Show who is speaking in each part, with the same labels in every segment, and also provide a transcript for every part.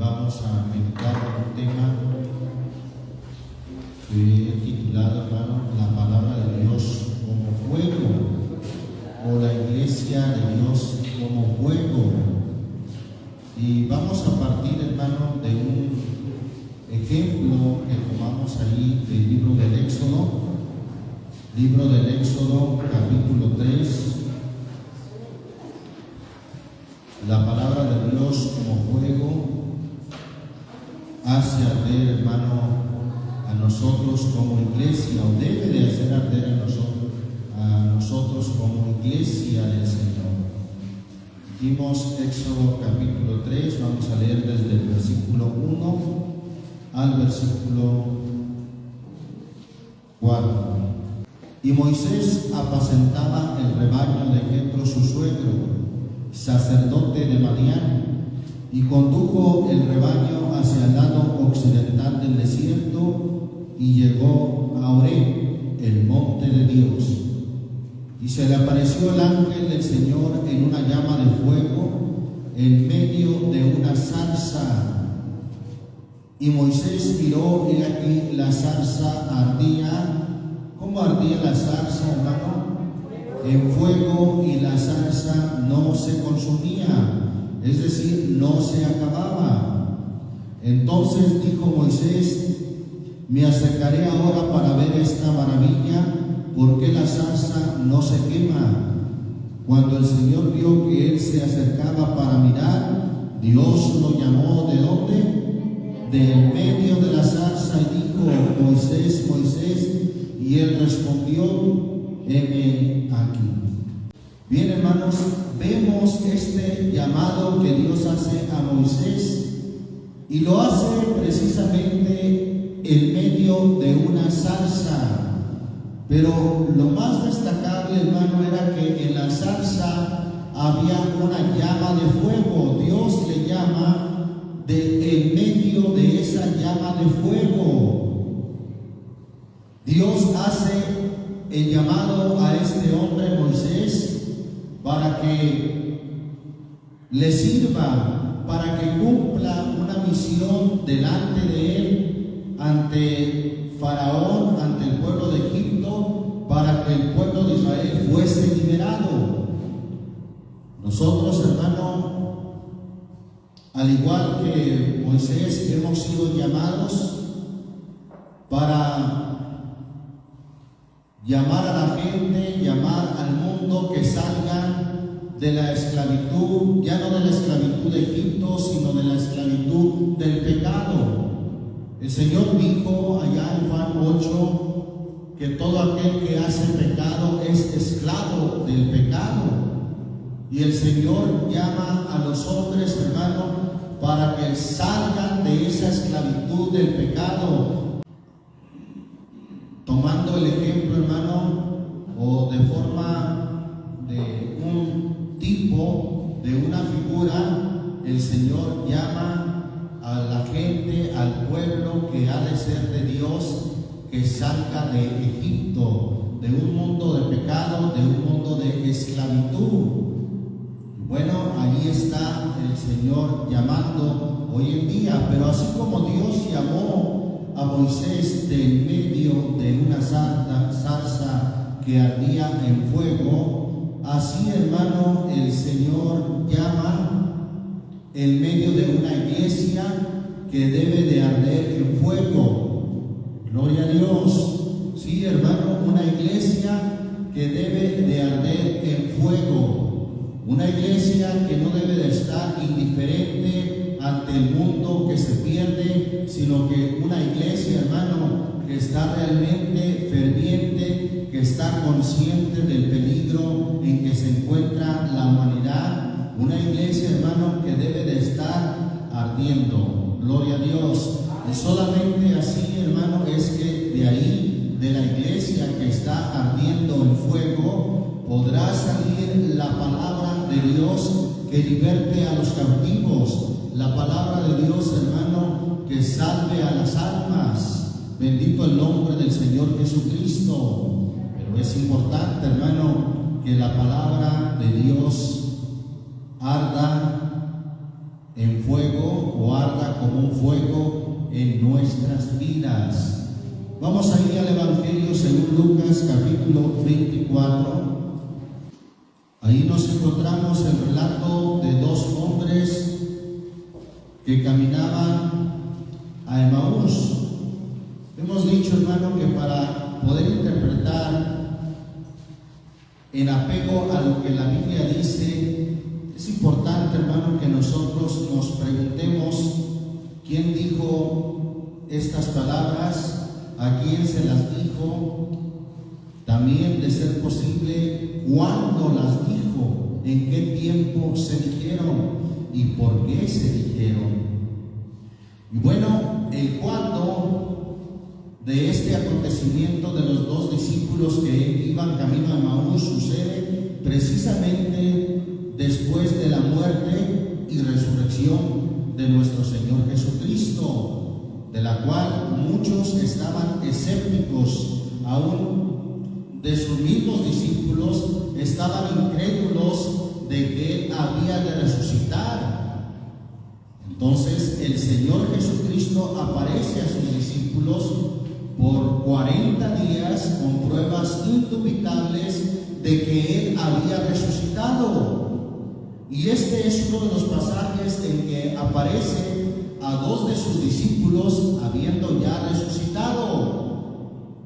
Speaker 1: vamos a meditar en un tema que he titulado, hermano, la palabra de Dios como fuego, o la iglesia de Dios como fuego. Y vamos a partir, hermano, de un ejemplo que tomamos ahí del libro del Éxodo, capítulo 3. La palabra de Dios como fuego hace arder, hermano, a nosotros como iglesia, o debe de hacer arder a nosotros como iglesia del Señor. Dijimos Éxodo capítulo 3, vamos a leer desde el versículo 1 al versículo 4. Y Moisés apacentaba el rebaño de Jetro su suegro, sacerdote de Madián, y condujo el rebaño hacia el lado occidental del desierto y llegó a Horeb, el monte de Dios. Y se le apareció el ángel del Señor en una llama de fuego en medio de una zarza. Y Moisés miró, y aquí la zarza ardía. ¿Cómo ardía la zarza, hermano? En fuego, y la zarza no se consumía, es decir, no se acababa. Entonces dijo Moisés: me acercaré ahora para ver esta maravilla, porque la zarza no se quema. Cuando el Señor vio que él se acercaba para mirar, Dios lo llamó ¿de dónde? Del medio de la zarza, y dijo: Moisés, Moisés. Y él respondió: heme aquí. Bien, hermanos, vemos este llamado que Dios hace a Moisés, y lo hace precisamente en medio de una zarza. Pero lo más destacable, hermano, era que en la zarza había una llama de fuego. Dios le llama en medio de esa llama de fuego. Dios hace el llamado a este hombre Moisés para que le sirva, para que cumpla una misión delante de él, ante Faraón, ante el pueblo de Egipto, para que el pueblo de Israel fuese liberado. Nosotros, hermano, al igual que Moisés, hemos sido llamados para llamar a la gente, llamar al mundo que salgan de la esclavitud, ya no de la esclavitud de Egipto, sino de la esclavitud del pecado. El Señor dijo allá en Juan 8 que todo aquel que hace pecado es esclavo del pecado. Y el Señor llama a los hombres, hermano, para que salgan de esa esclavitud del pecado. Tomando el ejemplo, hermano, o de forma de un tipo, de una figura, el Señor llama a la gente, al pueblo que ha de ser de Dios, que salga de Egipto, de un mundo de pecado, de un mundo de esclavitud. Y bueno, ahí está el Señor llamando hoy en día. Pero así como Dios llamó a Moisés de en medio de una zarza que ardía en fuego, así, hermano, el Señor llama en medio de una iglesia que debe de arder en fuego. Gloria a Dios. Sí, hermano, una iglesia que debe de arder en fuego. Una iglesia que no debe de estar indiferente ante el mundo que se pierde, sino que una iglesia, hermano, que está realmente ferviente, que está consciente del peligro en que se encuentra la humanidad. Una iglesia, hermano, que debe de estar ardiendo. Gloria a Dios. Y solamente así, hermano, es que de ahí, de la iglesia que está ardiendo en fuego, podrá salir la palabra de Dios que liberte a los cautivos. La palabra de Dios, hermano, que salve a las almas. Bendito el nombre del Señor Jesucristo. Pero es importante, hermano, que la palabra de Dios arda en fuego, o arda en nuestras vidas. Vamos a ir al Evangelio según Lucas capítulo 24. Ahí nos encontramos el relato de dos hombres que caminaban a Emaús. Hemos dicho, hermano, que para poder interpretar en apego a lo que la Biblia dice, es importante, hermano, que nosotros nos preguntemos quién dijo estas palabras, a quién se las dijo, también, de ser posible, cuándo las dijo, en qué tiempo se dijeron y por qué se dijeron. Y bueno, el cuándo de este acontecimiento de los dos discípulos que iban camino a Emaús sucede precisamente después de la muerte y resurrección de nuestro Señor Jesucristo, de la cual muchos estaban escépticos, aún de sus mismos discípulos estaban incrédulos de que Él había de resucitar. Entonces el Señor Jesucristo aparece a sus discípulos por 40 días con pruebas indubitables de que Él había resucitado. Y este es uno de los pasajes en que aparece a dos de sus discípulos habiendo ya resucitado.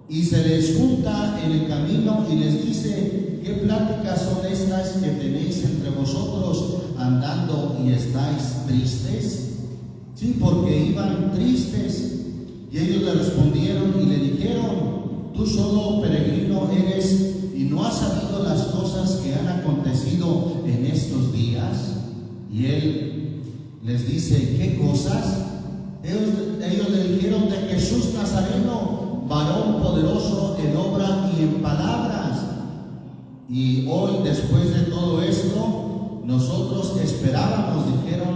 Speaker 1: Y se les junta en el camino y les dice: ¿qué pláticas son estas que tenéis entre vosotros andando y estáis tristes? Sí, porque iban tristes. Y ellos le respondieron y le dijeron: tú solo peregrino eres y no has sabido las cosas que han acontecido en estos días. Y él les dice: ¿qué cosas? Ellos le dijeron: de Jesús Nazareno, varón poderoso en obra y en palabras. Y hoy, después de todo esto, nosotros esperábamos, dijeron,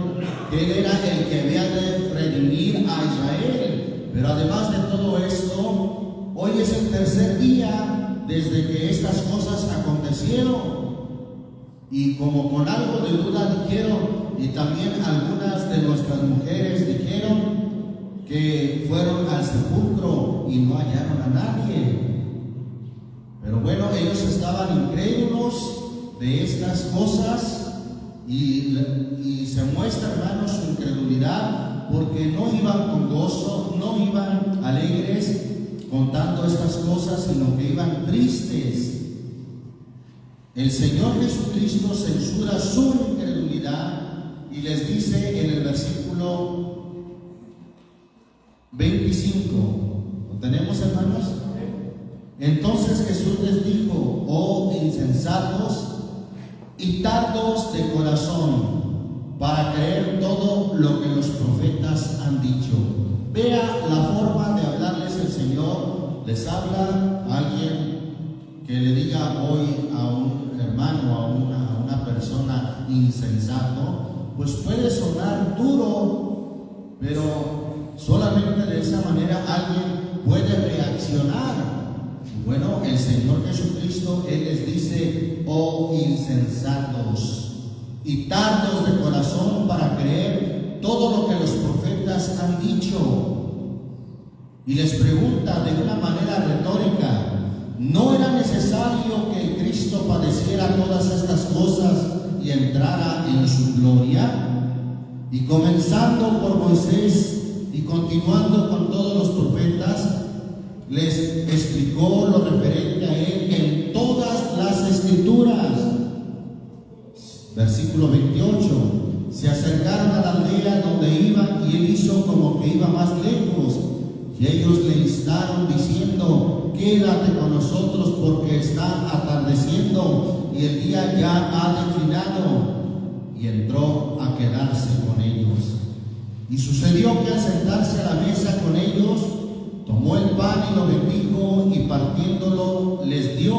Speaker 1: que Él era el que había de redimir a Israel. Pero además de todo esto, hoy es el tercer día desde que estas cosas acontecieron. Y como con algo de duda dijeron, y también algunas de nuestras mujeres dijeron, que fueron al sepulcro y no hallaron a nadie. Pero bueno, ellos estaban incrédulos de estas cosas y se muestra, hermanos, su incredulidad, porque no iban con gozo, no iban alegres contando estas cosas, sino que iban tristes. El Señor Jesucristo censura su incredulidad y les dice en el versículo 25, ¿lo tenemos, hermanos? Entonces Jesús les dijo: oh insensatos y tardos de corazón, para creer todo lo que los profetas han dicho. Vea la forma de hablarles el Señor. Les habla a alguien que le diga hoy a un hermano, a una persona insensato, pues puede sonar duro, pero solamente de esa manera alguien puede reaccionar. Bueno, el Señor Jesucristo, Él les dice: oh insensatos y tardos de corazón para creer todo lo que los profetas han dicho. Y les pregunta de una manera retórica: ¿no era necesario que el Cristo padeciera todas estas cosas y entrara en su gloria? Y comenzando por Moisés y continuando con todos los profetas, les explicó lo referente a Él en todas las Escrituras. Versículo 28. Se acercaron a la aldea donde iban y Él hizo como que iba más lejos. Y ellos le instaron diciendo: quédate con nosotros porque está atardeciendo y el día ya ha declinado. Y entró a quedarse con ellos. Y sucedió que al sentarse a la mesa con ellos, tomó el pan y lo bendijo y partiéndolo les dio.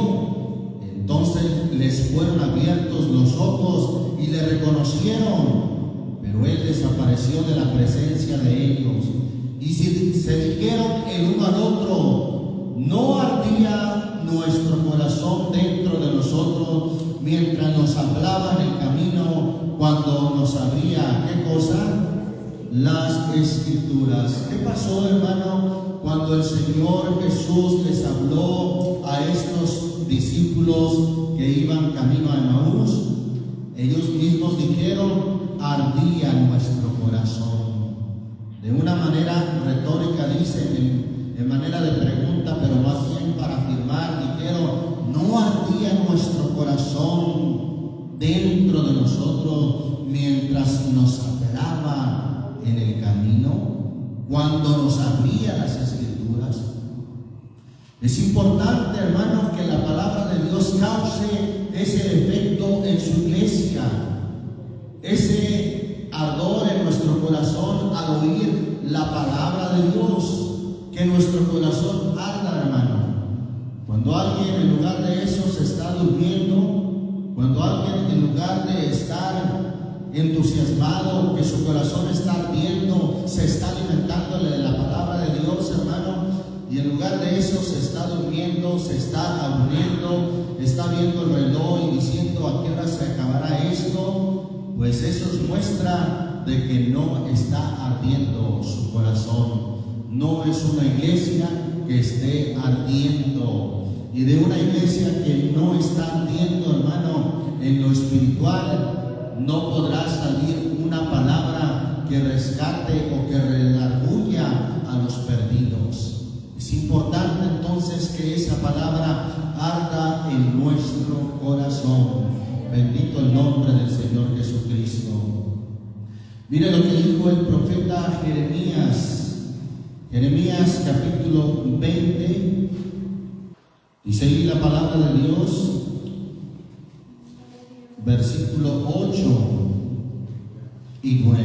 Speaker 1: Entonces les fueron abiertos los ojos y le reconocieron, pero Él desapareció de la presencia de ellos. Y se dijeron el uno al otro: ¿no ardía nuestro corazón dentro de nosotros mientras nos hablaba en el camino, cuando nos abría, ¿qué cosa? las Escrituras. ¿Qué pasó, hermano, cuando el Señor Jesús les habló a estos discípulos que iban camino a Emaús? Ellos mismos dijeron: ardía nuestro corazón. De una manera retórica dicen, en manera de pregunta, pero más bien para afirmar, dijeron: no ardía nuestro corazón dentro de nosotros mientras nos hablaba en el camino, cuando nos abría las Escrituras. Es importante, hermanos, que la palabra de Dios cause ese efecto en su iglesia, ese ardor en nuestro corazón al oír la palabra de Dios, que nuestro corazón arda, hermano. Cuando alguien en lugar de eso se está durmiendo, cuando alguien en lugar de estar entusiasmado, que su corazón está ardiendo, se está alimentándole de la palabra de Dios, hermano, y en lugar de eso se está durmiendo, se está aburriendo, está viendo el reloj y diciendo: ¿a qué hora se acabará esto? Pues eso es muestra de que no está ardiendo su corazón. No es una iglesia que esté ardiendo. Y de una iglesia que no está ardiendo, hermano, en lo espiritual, no podrá salir una palabra que rescate o que redarguya a los perdidos. Es importante entonces que esa palabra arda en nuestro corazón. Bendito el nombre del Señor Jesucristo. Mire lo que dijo el profeta Jeremías. Jeremías capítulo 20. Dice ahí la palabra de Dios, versículo 8 y 9.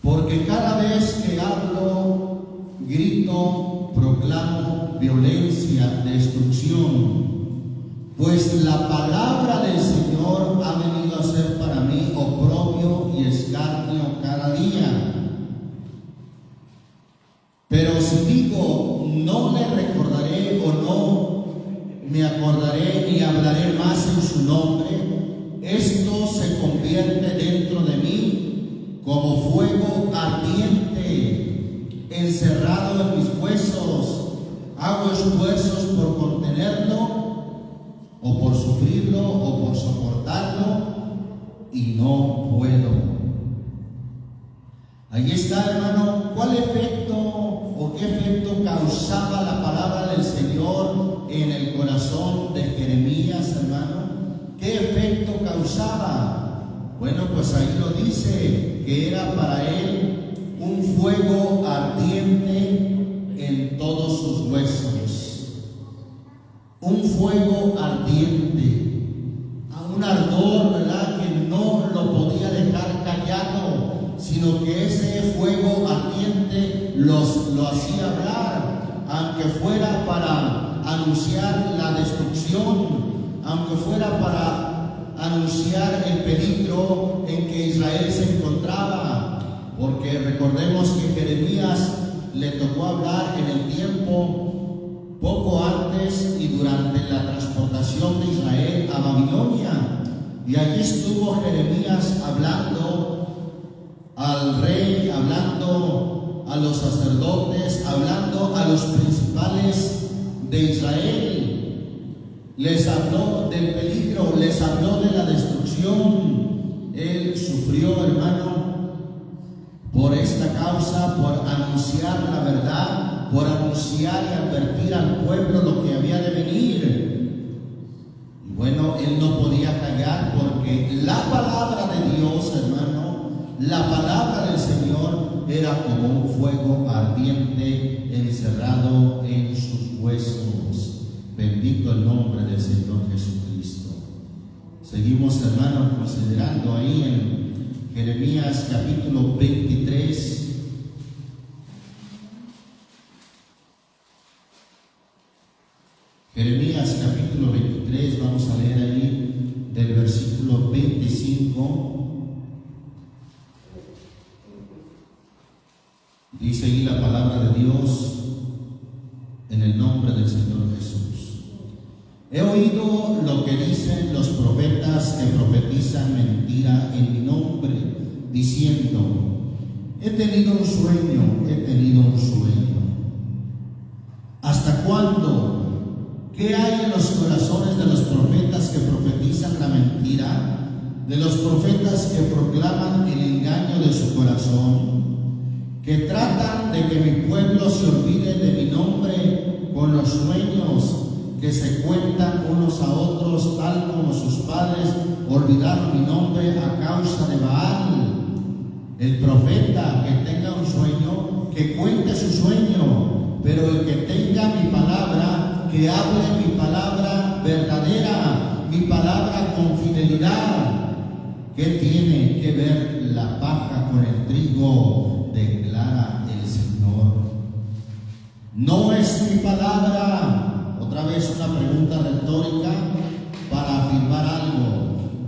Speaker 1: Porque cada vez que hablo, grito, proclamo violencia, destrucción, pues la palabra del Señor ha venido a ser para mí oprobio y escarnio cada día. Pero si digo: no le recordaré o no me acordaré ni hablaré más en su nombre, esto se convierte dentro de mí como fuego ardiente, encerrado en mis huesos. Hago esfuerzos por contenerlo, o por sufrirlo, o por soportarlo, y no puedo. Ahí está, hermano, ¿cuál efecto o qué efecto causaba la palabra del Señor en el corazón de Jeremías, hermano? ¿Qué efecto causaba? Bueno, pues ahí lo dice, que era para él un fuego ardiente en todos sus huesos. Un fuego ardiente, a un ardor, ¿verdad?, que no lo podía dejar callado, sino que ese fuego ardiente lo hacía hablar, aunque fuera para anunciar la destrucción, aunque fuera para anunciar el peligro en que Israel se encontraba, porque recordemos que Jeremías le tocó hablar en el tiempo poco antes y durante la transportación de Israel a Babilonia, y allí estuvo Jeremías hablando al rey, hablando a los sacerdotes, hablando a los principales de Israel. Les habló del peligro, les habló de la destrucción. Él sufrió, hermano, por esta causa, por anunciar la verdad, por anunciar y advertir al pueblo lo que había de venir. Y bueno, él no podía callar, porque la palabra de Dios, hermano, la palabra del Señor era como un fuego ardiente encerrado en sus huesos. Bendito el nombre del Señor Jesucristo. Seguimos, hermanos, considerando ahí en Jeremías capítulo 23. Jeremías capítulo 23, vamos a leer ahí del versículo 25. Dice ahí la palabra de Dios en el nombre del Señor Jesús. He oído lo que dicen los profetas que profetizan mentira en mi nombre, diciendo: he tenido un sueño, he tenido un sueño. ¿Hasta cuándo? ¿Qué hay en los corazones de los profetas que profetizan la mentira? De los profetas que proclaman el engaño de su corazón, que tratan de que mi pueblo se olvide de mi nombre con los sueños que se cuentan unos a otros, tal como sus padres olvidaron mi nombre a causa de Baal. El profeta que tenga un sueño, que cuente su sueño, pero el que tenga mi palabra, que hable mi palabra verdadera, mi palabra con fidelidad. ¿Qué tiene que ver la paja con el trigo? Declara el Señor. No es mi palabra. Otra vez una pregunta retórica para afirmar algo.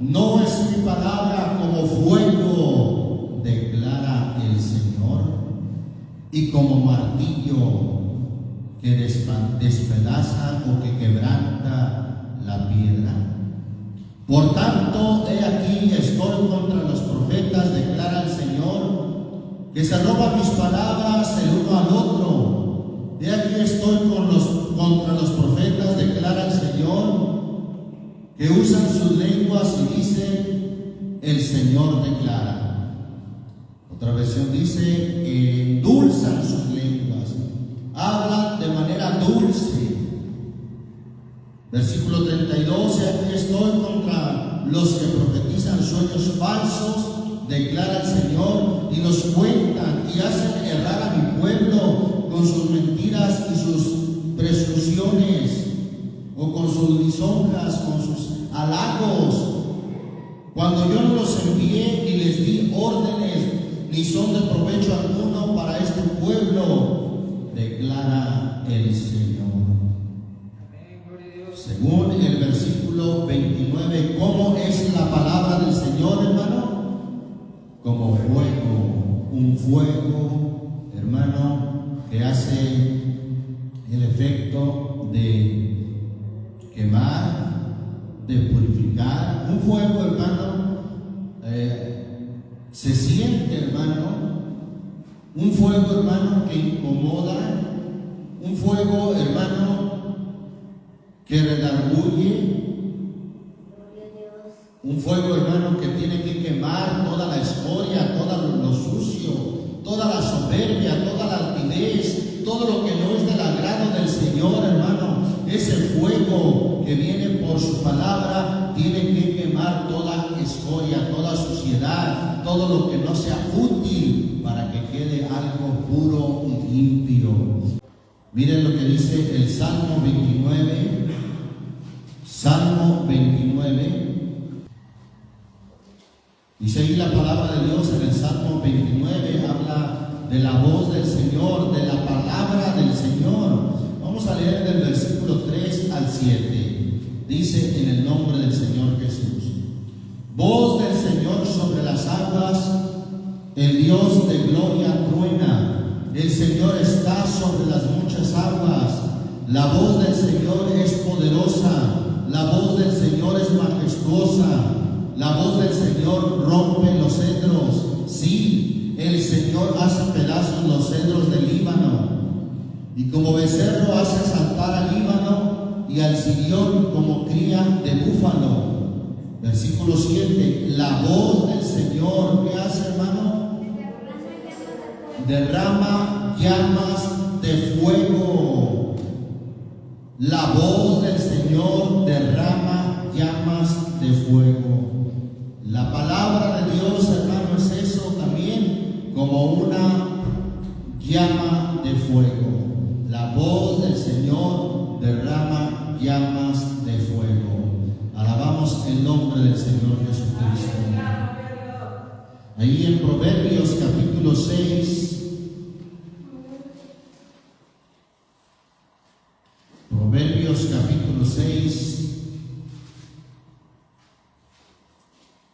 Speaker 1: No es mi palabra como fuego, declara el Señor, y como martillo que despedaza o que quebranta la piedra. Por tanto, he aquí, estoy contra los profetas, declara el Señor, que se roban mis palabras el uno al otro. He aquí, estoy contra los profetas, declara el Señor, que usan sus lenguas y dicen: el Señor declara. Otra versión dice: endulzan sus lenguas, hablan de manera dulce. Versículo 32, aquí estoy contra los que profetizan sueños falsos, declara el Señor, y los cuentan y hacen errar a mi pueblo con sus mentiras y sus presunciones, o con sus lisonjas, con sus halagos. Cuando yo no los envié ni les di órdenes, ni son de provecho alguno para este pueblo, declara el Señor. Según el versículo 29, ¿cómo es la palabra del Señor, hermano? Como fuego, un fuego, hermano, que hace el efecto de quemar, de purificar. Un fuego, hermano, se siente, hermano, un fuego, hermano, que incomoda, un fuego, hermano, que redarguye, un fuego, hermano, que tiene que quemar toda la escoria, todo lo sucio, toda la soberbia, toda la altivez, todo lo que no es del agrado del Señor, hermano. Ese fuego que viene por su palabra tiene que quemar toda escoria, toda suciedad, todo lo que no sea útil para que quede algo puro y limpio. Miren lo que dice el Salmo 29. Salmo 29. Dice ahí la palabra de Dios en el Salmo 29, habla de la voz del Señor, de la palabra del Señor. Vamos a leer del versículo 3 al 7. Dice: en el nombre del Señor Jesús. Voz del Señor sobre las aguas, el Dios de gloria truena. El Señor está sobre las muchas aguas. La voz del Señor es poderosa. La voz del Señor es majestuosa. La voz del Señor rompe los cedros. Sí, el Señor hace pedazos los cedros del Líbano. Y como becerro hace saltar al Líbano y al Sirión como cría de búfalo. Versículo 7. La voz del Señor, ¿qué hace, hermano? Derrama llamas de fuego. La voz del Señor derrama llamas de fuego. La palabra de Dios, hermano, es eso también, como una llama de fuego. La voz del Señor derrama llamas de fuego. Alabamos el nombre del Señor Jesucristo. Ahí en Proverbios capítulo 6. Proverbios capítulo 6.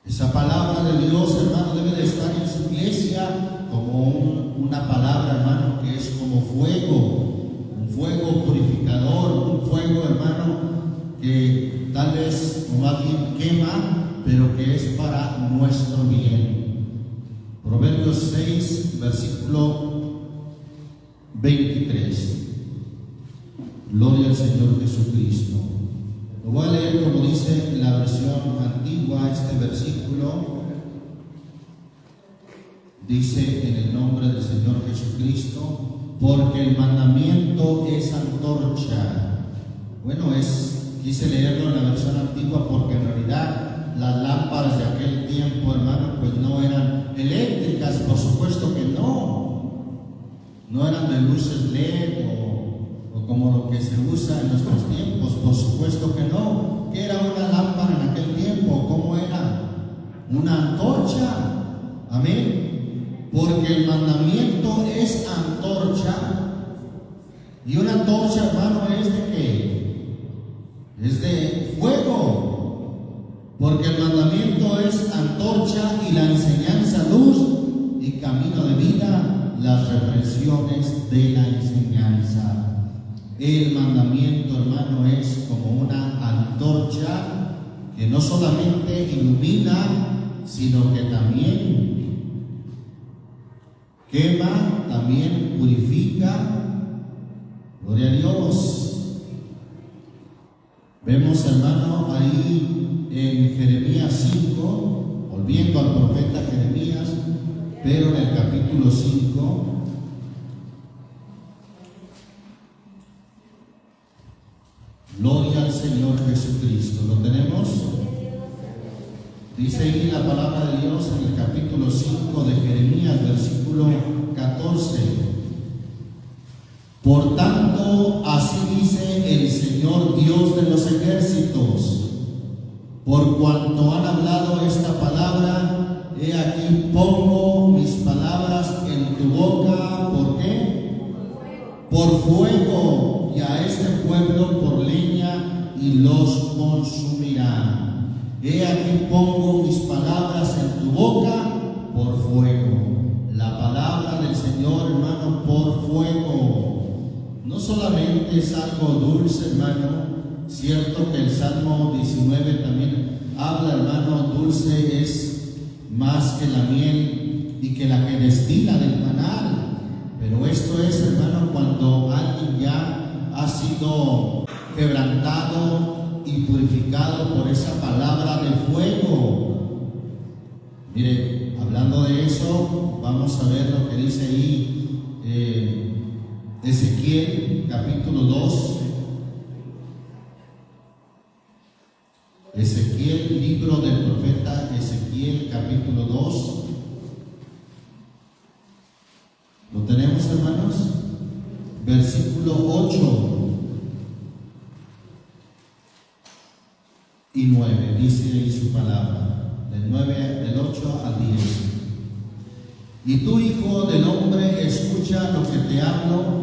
Speaker 1: Esa palabra de Dios, hermano, debe de estar en su iglesia como una palabra, hermano, que es como fuego, un fuego purificador, un fuego, hermano, que tal vez, o más bien, quema, pero que es para nuestro bien. 6, versículo 23. Gloria al Señor Jesucristo. Lo voy a leer como dice la versión antigua, este versículo. Dice en el nombre del Señor Jesucristo, porque el mandamiento es antorcha. Bueno, quise leerlo en la versión antigua porque en realidad las lámparas de aquel tiempo, hermano, pues no eran eléctricas, por supuesto que no eran de luces LED o como lo que se usa en nuestros tiempos, por supuesto que no. ¿Qué era una lámpara en aquel tiempo? ¿Cómo era? Una antorcha. Amén. Porque el mandamiento es antorcha. Y una antorcha, hermano, ¿es de qué? Es de fuego. Porque el mandamiento es antorcha y la enseñanza luz y camino de vida, las reprensiones de la enseñanza. El mandamiento, hermano, es como una antorcha que no solamente ilumina, sino que también quema, también purifica. Gloria a Dios. Vemos, hermano, ahí en Jeremías 5, volviendo al profeta Jeremías, pero en el capítulo 5, gloria al Señor Jesucristo. ¿Lo tenemos? Dice ahí la palabra de Dios en el capítulo 5 de Jeremías, versículo 14. Por tanto, así dice el Señor Dios de los ejércitos: por cuanto han hablado esta palabra, he aquí pongo mis palabras en tu boca. ¿Por qué? Por fuego, y a este pueblo por leña, y los consumirá. He aquí pongo mis palabras en tu boca por fuego. La palabra del Señor, hermano, por fuego. No solamente es algo dulce, hermano. Cierto que el Salmo 19 también habla, hermano, dulce es más que la miel y que la que destila del panal. Pero esto es, hermano, cuando alguien ya ha sido quebrantado y purificado por esa palabra de fuego. Mire, hablando de eso, vamos a ver lo que dice ahí Ezequiel capítulo 2. Ezequiel, libro del profeta Ezequiel capítulo 2. ¿Lo tenemos, hermanos? Versículo 8 y 9, dice ahí su palabra, del 8 al 10. Y tú, hijo del hombre, escucha lo que te hablo,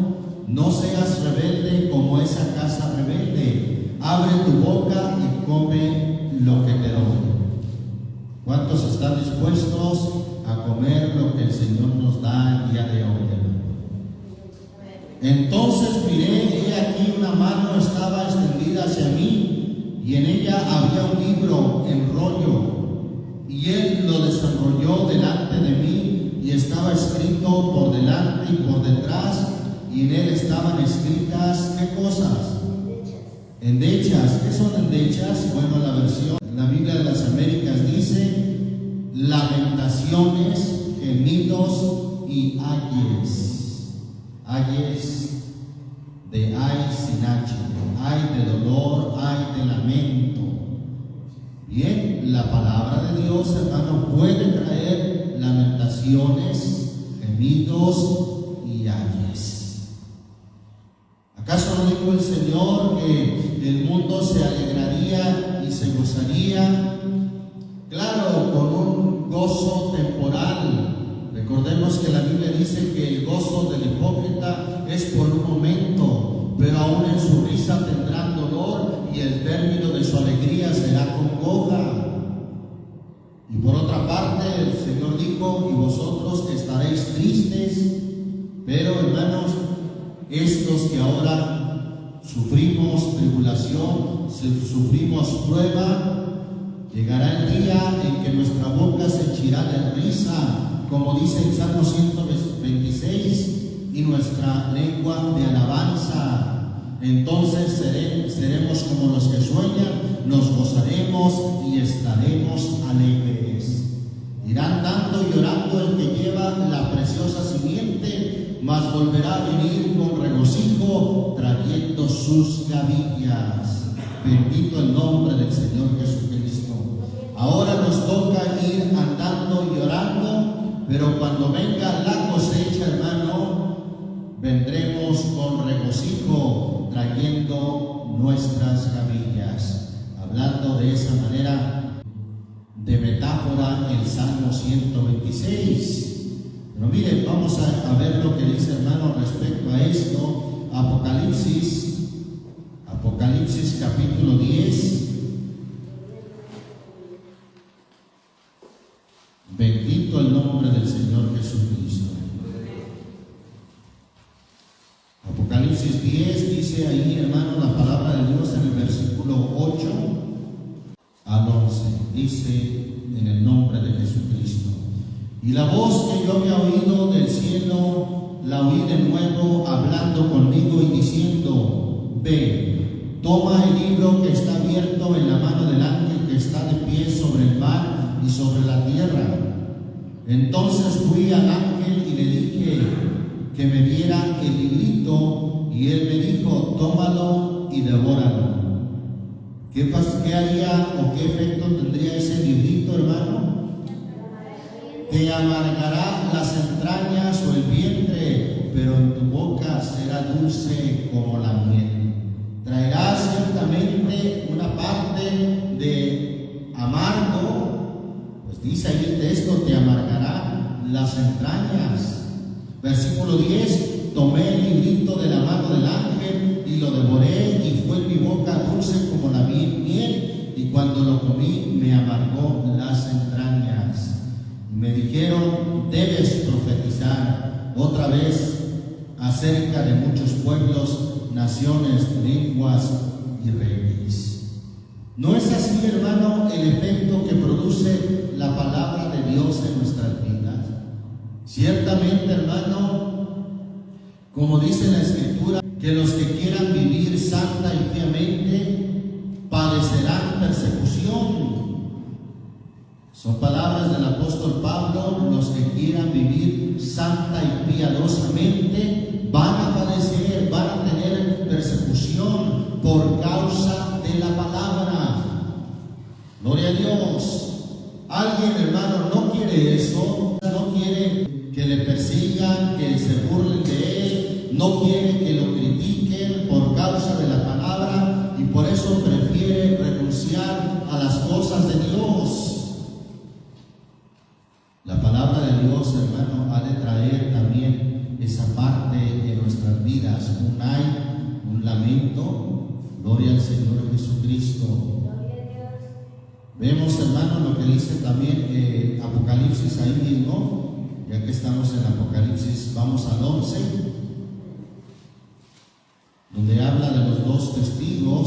Speaker 1: no seas rebelde como esa casa rebelde. Abre tu boca y come lo que te doy. ¿Cuántos están dispuestos a comer lo que el Señor nos da el día de hoy? Entonces miré, he aquí una mano estaba extendida hacia mí, y en ella había un libro en rollo, y él lo desenrolló delante de mí, y estaba escrito por delante y por detrás, y en él estaban escritas, ¿qué cosas? Endechas. ¿Qué son endechas? Bueno, la versión, la Biblia de las Américas dice lamentaciones, gemidos y ayes. Ayes de ay sin H, ay de dolor, ay de lamento. Bien, la palabra de Dios, hermano, puede traer lamentaciones, gemidos y ayes. ¿Acaso no dijo el Señor que el mundo se alegraría y se gozaría? Claro, con un gozo temporal. Recordemos que la Biblia dice que el gozo del hipócrita es por un momento, pero aún en su risa tendrán dolor y el término de su alegría será congoja. Y por otra parte, el Señor dijo: y vosotros estaréis tristes. Pero, hermanos, estos que ahora sufrimos tribulación, sufrimos prueba, llegará el día en que nuestra boca se henchirá de risa como dice el Salmo 126, y nuestra lengua de alabanza. Entonces seremos como los que sueñan, nos gozaremos y estaremos alegres. Irá andando y llorando el que lleva la preciosa simiente, mas volverá a venir con regocijo, trayendo sus gavillas. Bendito el nombre del Señor Jesucristo. Ahora nos toca ir andando y llorando, pero cuando venga la cosecha, hermano, vendremos con regocijo, trayendo nuestras gavillas. Hablando de esa manera de metáfora, el Salmo 126. Pero miren, vamos a ver lo que dice, hermano, respecto a esto. Apocalipsis capítulo 10. Bendito el nombre del Señor Jesucristo. Apocalipsis 10 dice ahí, hermano, la palabra de Dios en el versículo 8 al 11. Dice en el nombre de Jesucristo: y la voz que yo había oído del cielo, la oí de nuevo hablando conmigo y diciendo: ve, toma el libro que está abierto en la mano del ángel que está de pie sobre el mar y sobre la tierra. Entonces fui al ángel y le dije que me diera el librito, y él me dijo: tómalo y devóralo. ¿Qué haría o qué efecto tendría ese librito, hermano? Te amargará las entrañas o el vientre, pero en tu boca será dulce como la miel. Traerá ciertamente una parte de amargo, pues dice ahí el texto: te amargará las entrañas. Versículo 10: tomé el librito de la mano del ángel y lo devoré, y fue en mi boca dulce como la miel, y cuando lo comí me amargó las entrañas. Me dijeron: debes profetizar otra vez acerca de muchos pueblos, naciones, lenguas y reyes. ¿No es así, hermano, el efecto que produce la palabra de Dios en nuestras vidas? Ciertamente, hermano, como dice la Escritura, que los que quieran vivir santa y piamente padecerán persecución. Son palabras del apóstol Pablo: los que quieran vivir santa y piadosamente van a padecer, van a tener persecución por causa de la palabra. Gloria a Dios. Alguien, hermano, no quiere eso, no quiere que le persigan, que se burlen de él, no quiere que lo critiquen por causa de la palabra, y por eso prefiere renunciar a las cosas de Dios. La palabra de Dios, hermano, ha de traer también esa parte en nuestras vidas, un lamento. Gloria al Señor Jesucristo. Vemos, hermano, lo que dice también Apocalipsis ahí mismo. Ya que estamos en Apocalipsis, vamos al 11, donde habla de los dos testigos.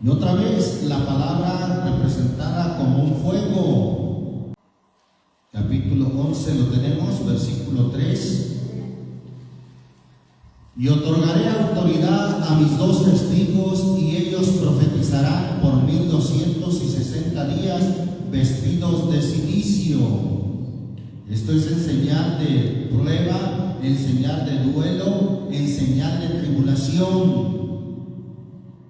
Speaker 1: Y otra vez la palabra representada como un fuego. Capítulo 11 lo tenemos, versículo 3. Y otorgaré autoridad a mis dos testigos, y ellos profetizarán por 1260 días, vestidos de cilicio. Esto es en señal de prueba, en señal de duelo, en señal de tribulación.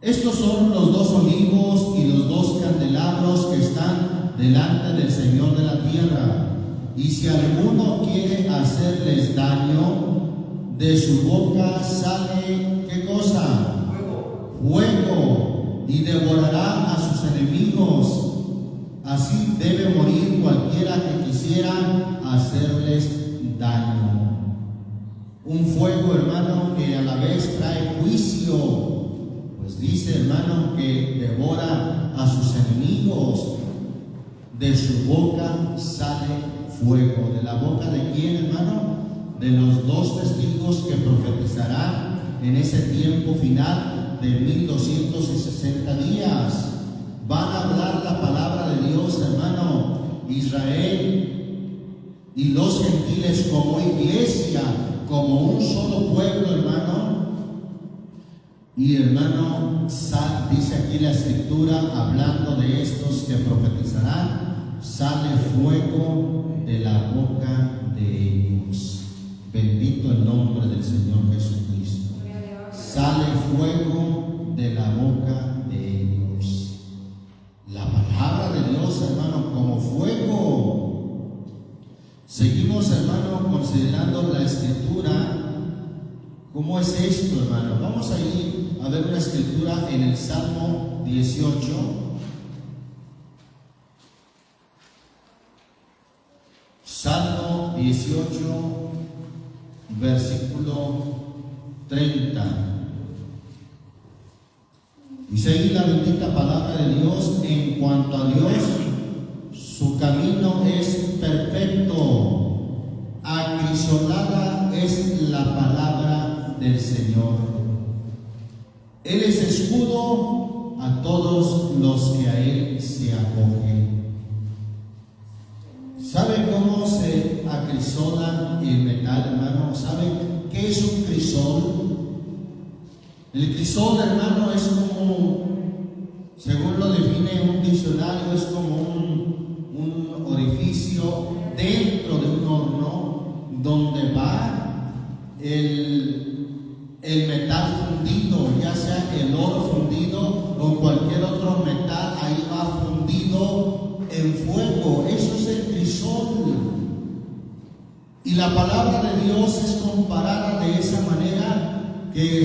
Speaker 1: Estos son los dos olivos y los dos candelabros que están delante del Señor de la tierra. Y si alguno quiere hacerles daño, de su boca sale, ¿qué cosa? Fuego, y devorará a sus enemigos. Así debe morir cualquiera que quisiera hacerles daño. Un fuego, hermano, que a la vez trae juicio, pues dice, hermano, que devora a sus enemigos. De su boca sale fuego. ¿De la boca de quién, hermano? De los dos testigos que profetizarán en ese tiempo final de 1260 días. Van a hablar la palabra de Dios, hermano. Israel y los gentiles como iglesia, como un solo pueblo, hermano. Y hermano, dice aquí la escritura, hablando de estos que profetizarán, sale fuego de la boca de ellos. Bendito el nombre del Señor Jesucristo. Sale fuego de la boca de ellos. La palabra de Dios, hermano, como fuego. Seguimos, hermano, considerando la escritura. ¿Cómo es esto, hermano? Vamos a ir a ver una escritura en el Salmo 18. Salmo 18, versículo 30. Dice ahí la bendita palabra de Dios: en cuanto a Dios, su camino es perfecto, acrisolada es la palabra del Señor. Él es escudo a todos los que a Él se acogen. ¿Saben cómo se acrisola el metal, hermano? ¿Saben qué es un crisol? El crisol, hermano, es como, según lo define un diccionario, es como un orificio dentro de un horno donde va el metal fundido, ya sea el oro fundido o cualquier otro metal, ahí va fundido en fuego. Eso es el crisol. Y la palabra de Dios es comparada de esa manera, que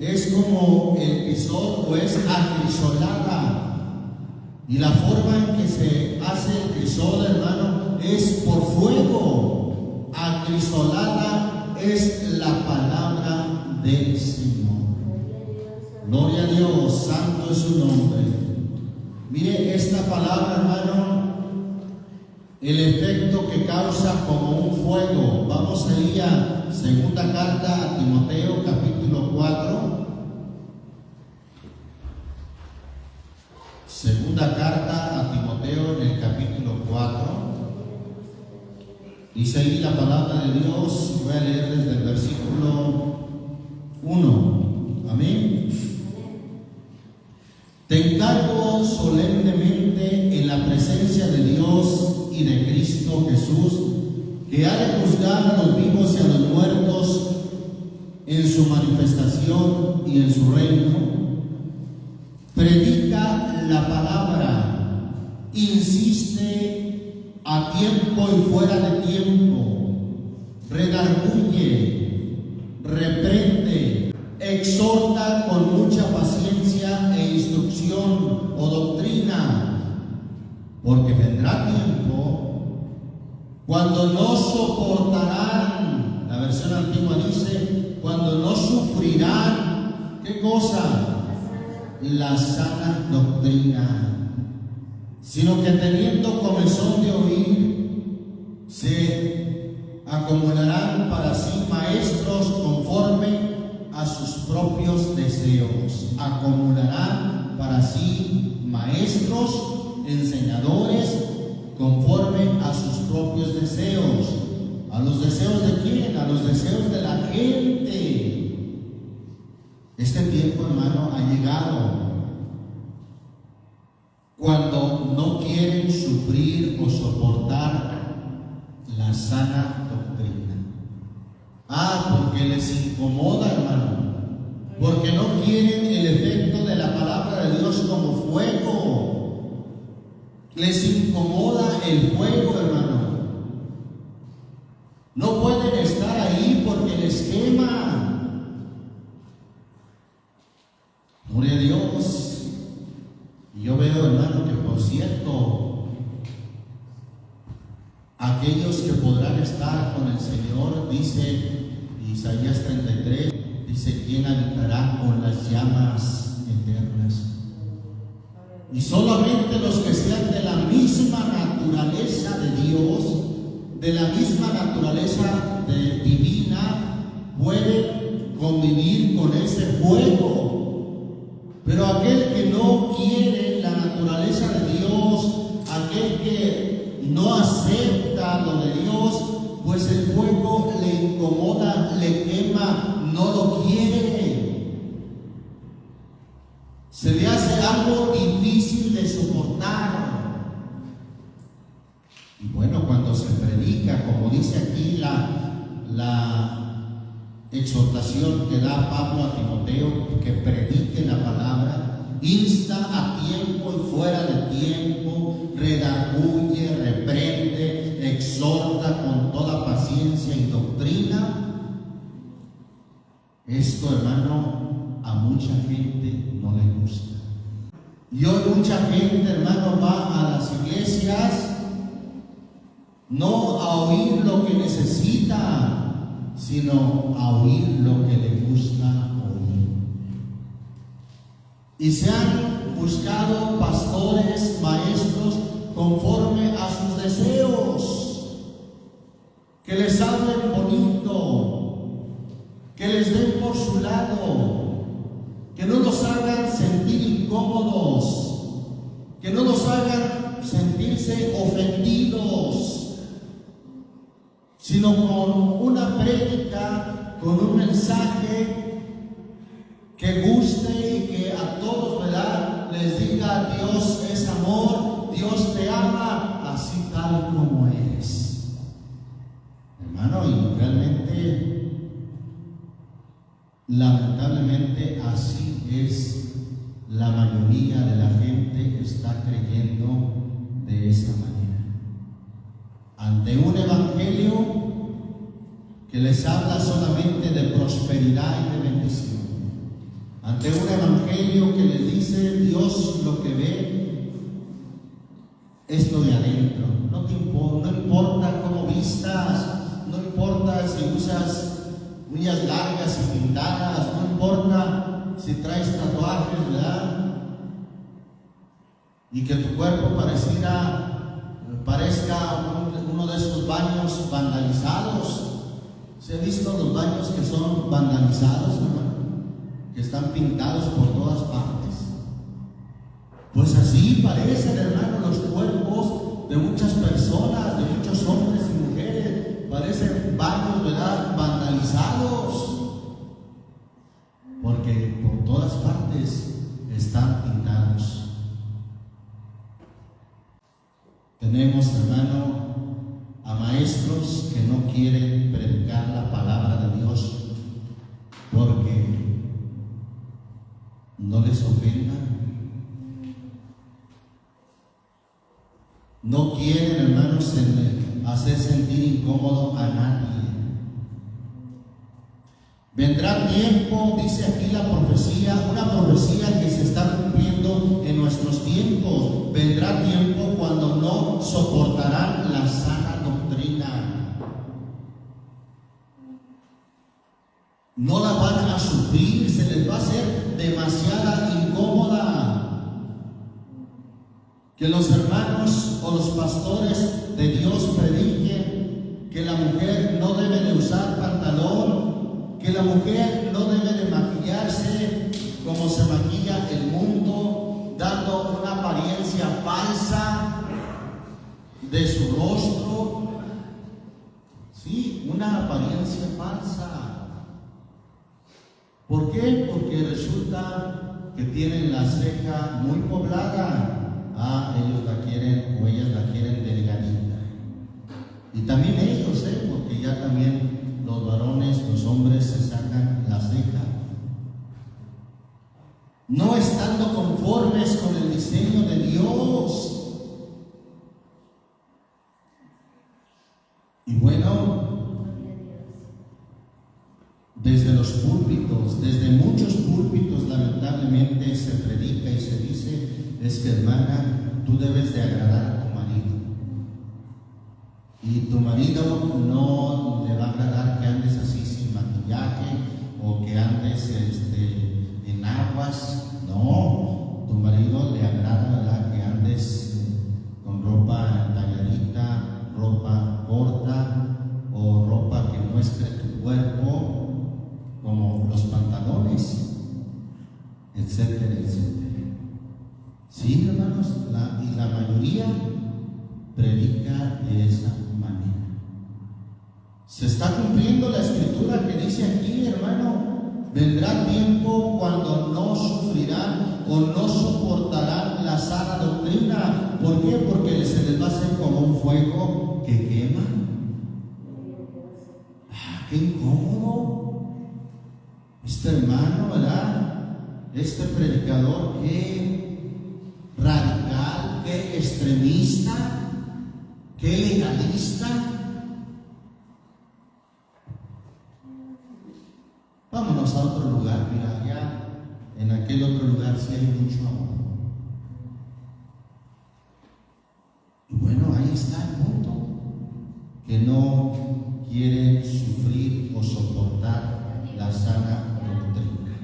Speaker 1: es como el crisol, o es acrisolada. Y la forma en que se hace el crisol, hermano, es por fuego. Acrisolada es la palabra del Señor. Gloria a Dios, santo es su nombre. Mire esta palabra, hermano, el efecto que causa como un fuego. Vamos a ir a segunda carta a Timoteo, capítulo 4. Segunda carta a Timoteo, en el capítulo 4. Dice ahí la palabra de Dios. Voy a leer desde el versículo 1. Amén. Te encargo solemnemente en la presencia de Dios y de Cristo Jesús, que ha de juzgar a los vivos y a los muertos en su manifestación y en su reino. Predica la palabra, insiste a tiempo y fuera de tiempo, redarguye, reprende, exhorta con mucha paciencia e instrucción o doctrina, porque vendrá tiempo cuando no soportarán, la versión antigua dice, cuando no sufrirán, ¿qué cosa? La sana doctrina, sino que teniendo comezón de oír, se acumularán para sí maestros conforme a sus propios deseos. Acumularán para sí maestros, enseñadores, conforme a sus propios deseos. ¿A los deseos de quién? A los deseos de la gente. Este tiempo, hermano, ha llegado cuando no quieren sufrir o soportar la sana doctrina. Porque les incomoda, hermano, porque no quieren el efecto de la palabra de Dios como fuego. Les incomoda el fuego, hermano. No pueden estar ahí porque les quema. Gloria a Dios. Y yo veo, hermano, que por cierto, aquellos que podrán estar con el Señor, dice Isaías 33, dice, ¿quién habitará con las llamas eternas? Y solamente los que sean de la misma naturaleza de Dios, de la misma naturaleza divina, pueden convivir con ese fuego. Pero aquel que no quiere la naturaleza de Dios, aquel que no acepta entra donde Dios, pues el fuego le incomoda, le quema, no lo quiere. Se le hace algo difícil de soportar. Y bueno, cuando se predica, como dice aquí la exhortación que da Pablo a Timoteo, que predique la palabra, insta a tiempo y fuera de tiempo, redarguye, reprende, exhorta con toda paciencia y doctrina. Esto, hermano, a mucha gente no le gusta. Y hoy mucha gente, hermano, va a las iglesias no a oír lo que necesita, sino a oír lo que le gusta oír. Y se han buscado pastores, maestros, conforme a sus deseos, que les hablen bonito, que les den por su lado, que no los hagan sentir incómodos, que no los hagan sentirse ofendidos, sino con una prédica, con un mensaje que guste y que a todos, ¿verdad?, les diga: Dios es amor, Dios te ama, así tal como eres. Hermano, y realmente, lamentablemente, así es. La mayoría de la gente está creyendo de esa manera. Ante un evangelio que les habla solamente de prosperidad y de bendición, ante un evangelio que les dice: Dios lo que ve es lo de adentro, no importa cómo vistas, no importa si usas uñas largas y pintadas, no importa si traes tatuajes, ¿verdad?, y que tu cuerpo parezca uno de esos baños vandalizados. ¿Se ha visto los baños que son vandalizados, hermano? Que están pintados por todas partes. Pues así parecen, hermano, los cuerpos de muchas personas, de muchos hombres y mujeres. Parecen baños, ¿verdad?, vandalizados, porque por todas partes están pintados. Tenemos, hermano, a maestros que no quieren predicar la palabra de Dios porque no les ofenda. No quieren, hermanos, hacer sentir incómodo a nadie. Vendrá tiempo, dice aquí la profecía, una profecía que se está cumpliendo en nuestros tiempos. Vendrá tiempo cuando no soportarán la sana doctrina. No la van a sufrir, se les va a hacer demasiada incómoda. Que los hermanos o los pastores de Dios prediquen que la mujer no debe de usar pantalón, que la mujer no debe de maquillarse como se maquilla el mundo, dando una apariencia falsa de su rostro. Sí, una apariencia falsa. ¿Por qué? Porque resulta que tienen la ceja muy poblada. Ellos la quieren, o ellas la quieren delgadita. Y también ellos, porque ya también los varones, los hombres se sacan la ceja. No estando conformes con el diseño de Dios. Y bueno, desde los púlpitos, desde muchos púlpitos, lamentablemente se predica y se dice: es que, hermana, tú debes de agradar a tu marido. Y tu marido no le va a agradar que andes así sin maquillaje o que andes en aguas. No, tu marido le agrada, ¿verdad?, que andes con ropa talladita, ropa corta o ropa que muestre tu cuerpo, como los pantalones, etcétera, etcétera. Sí, hermanos, y la mayoría predica de esa manera. Se está cumpliendo la escritura que dice aquí, hermano. Vendrá tiempo cuando no sufrirán o no soportarán la sana doctrina. ¿Por qué? Porque se les va a hacer como un fuego que quema. ¡Qué incómodo! Este hermano, ¿verdad? Este predicador, qué radical, qué extremista, qué legalista. Vámonos a otro lugar, mira, allá en aquel otro lugar sí hay mucho amor. Y bueno, ahí está el punto, que no quieren sufrir o soportar la sana doctrina.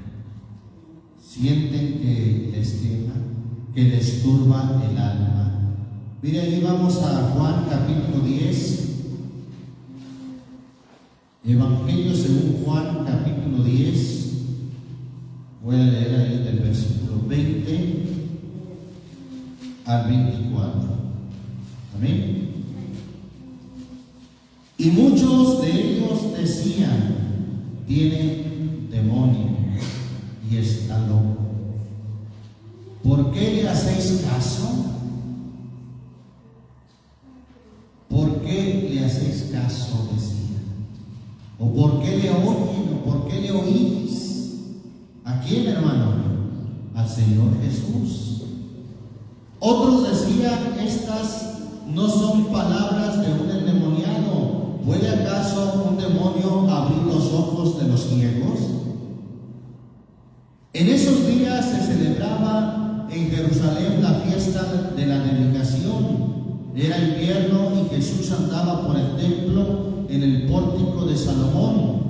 Speaker 1: Sienten que les quema, que les turba el alma. Mire, ahí vamos a Juan capítulo 10. Evangelio según Juan capítulo 10. Voy a leer ahí del versículo 20 al 24. Amén. Y muchos de ellos decían: tiene demonio y está loco. ¿Por qué le hacéis caso? ¿Por qué le hacéis caso? Decían. ¿O por qué le oyen? ¿O por qué le oís? ¿A quién, hermano? Al Señor Jesús. Otros decían: estas no son palabras de un endemoniado. ¿Puede acaso un demonio abrir los ojos de los ciegos? En esos días se celebraba en Jerusalén la fiesta de la dedicación. Era invierno y Jesús andaba por el templo en el pórtico de Salomón.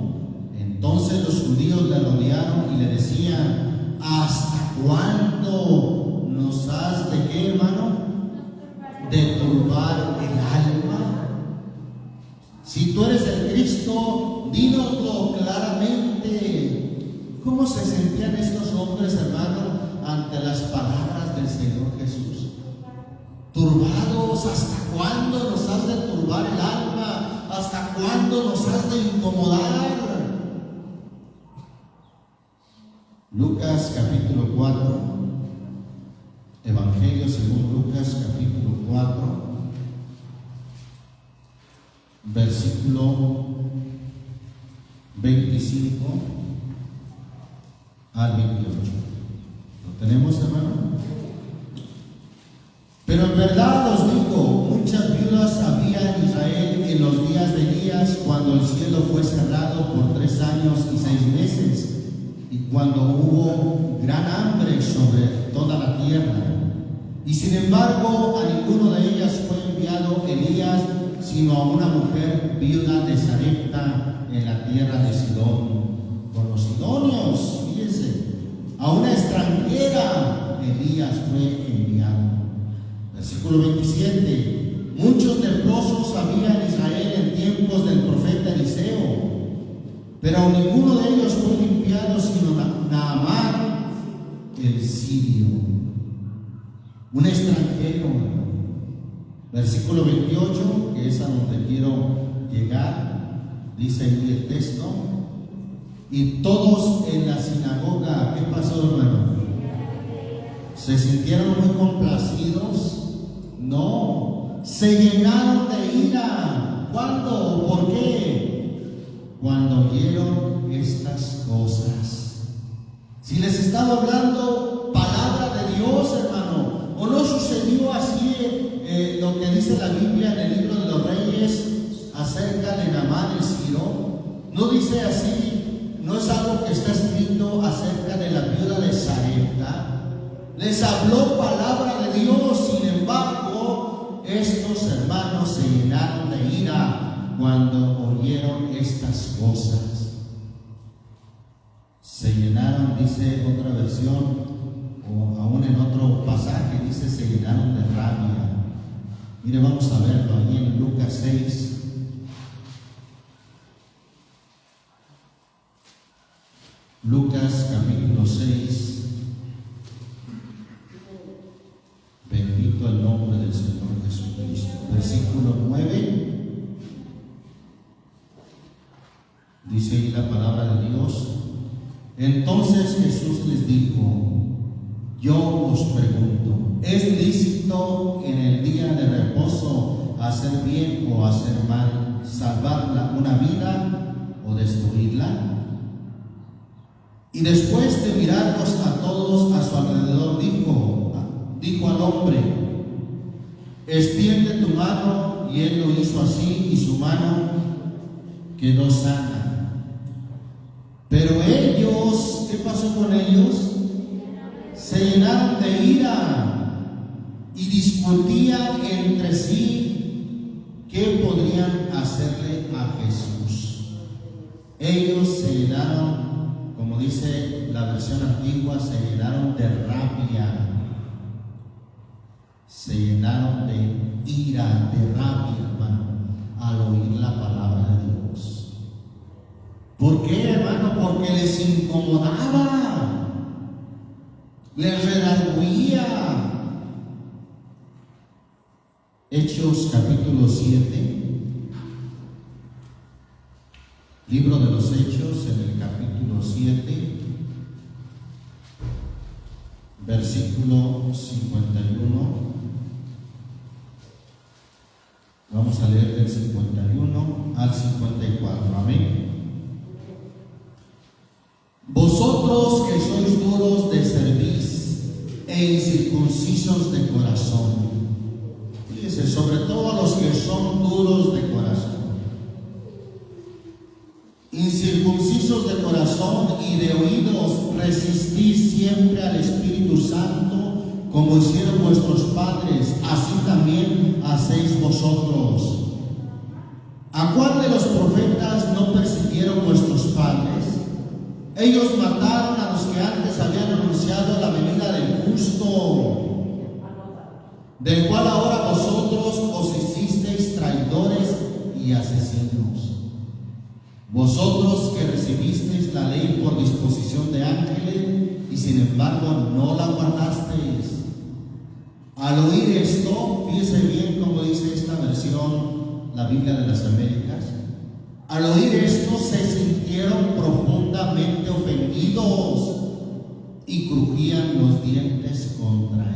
Speaker 1: Entonces los judíos le rodearon y le decían: ¿hasta cuándo nos has de qué, hermano? De turbar el alma. Si tú eres el Cristo, dínoslo claramente. ¿Cómo se sentían estos hombres, hermano, ante las palabras del Señor Jesús? Turbados. ¿Hasta cuándo nos has de turbar el alma? ¿Hasta cuándo nos has de incomodar? Lucas capítulo 4, Evangelio según Lucas capítulo 4, versículo 25 al 28. ¿Lo tenemos, hermano? Pero en verdad os digo, muchas viudas había en Israel en los días de Elías, cuando el cielo fue cerrado por 3 años y 6 meses, y cuando hubo gran hambre sobre toda la tierra. Y sin embargo, a ninguno de ellas fue enviado Elías, sino a una mujer viuda de Sarepta en la tierra de Sidón. Con los sidonios, fíjense, a una extranjera Elías fue enviado. Versículo 27. Muchos leprosos había en Israel en tiempos del profeta Eliseo, pero ninguno de ellos fue limpiado sino Naamán el sirio, un extranjero. Versículo 28, que es a donde quiero llegar, dice ahí el texto: y todos en la sinagoga, ¿qué pasó, hermano? ¿Se sintieron muy complacidos? No, se llenaron de ira. ¿Cuándo? ¿Por qué? Cuando oyeron estas cosas. Si les estaba hablando palabra de Dios, hermano, ¿o no sucedió así lo que dice la Biblia en el libro de los Reyes acerca de Naamán el sirio? ¿No dice así? ¿No es algo que está escrito acerca de la viuda de Sarepta? Les habló palabra de Dios, sin embargo, estos hermanos se llenaron de ira cuando oyeron estas cosas. Se llenaron, dice otra versión, o aún en otro pasaje dice se llenaron de rabia. Mire, vamos a verlo ahí en Lucas 6. Lucas capítulo 6. Bendito el nombre del Señor Jesucristo. Versículo 9 Dice ahí la palabra de Dios. Entonces Jesús les dijo: yo os pregunto, ¿es lícito en el día de reposo hacer bien o hacer mal, salvar una vida o destruirla? Y después de mirarlos a todos a su alrededor, dijo al hombre: extiende tu mano. Y él lo hizo así, y su mano quedó sana. Pero ellos, ¿qué pasó con ellos? Se llenaron de ira y discutían entre sí qué podrían hacerle a Jesús. Ellos se llenaron, como dice la versión antigua, se llenaron de rabia, se llenaron de ira, de rabia, hermano, al oír la palabra de Dios. ¿Por qué, hermano? Porque les incomodaba, les redarguía. Hechos capítulo 7, libro de los Hechos, en el capítulo 7, versículo 51. Vamos a leer del 51 al 54. Amén. Vosotros que sois duros de cerviz e incircuncisos de corazón. Fíjese, sobre todo los que son duros de corazón, incircuncisos de corazón y de oídos, resistís siempre al Espíritu Santo, como hicieron vuestros padres, así también hacéis vosotros. ¿A cuál de los profetas no persiguieron vuestros padres? Ellos mataron a los que antes habían anunciado la venida del justo, del cual ahora vosotros os hicisteis traidores y asesinos. Vosotros que recibisteis la ley por disposición de ángeles y sin embargo no la guardasteis. Al oír esto, fíjese bien como dice esta versión, la Biblia de las Américas. Al oír esto se sintieron profundamente ofendidos y crujían los dientes contra él.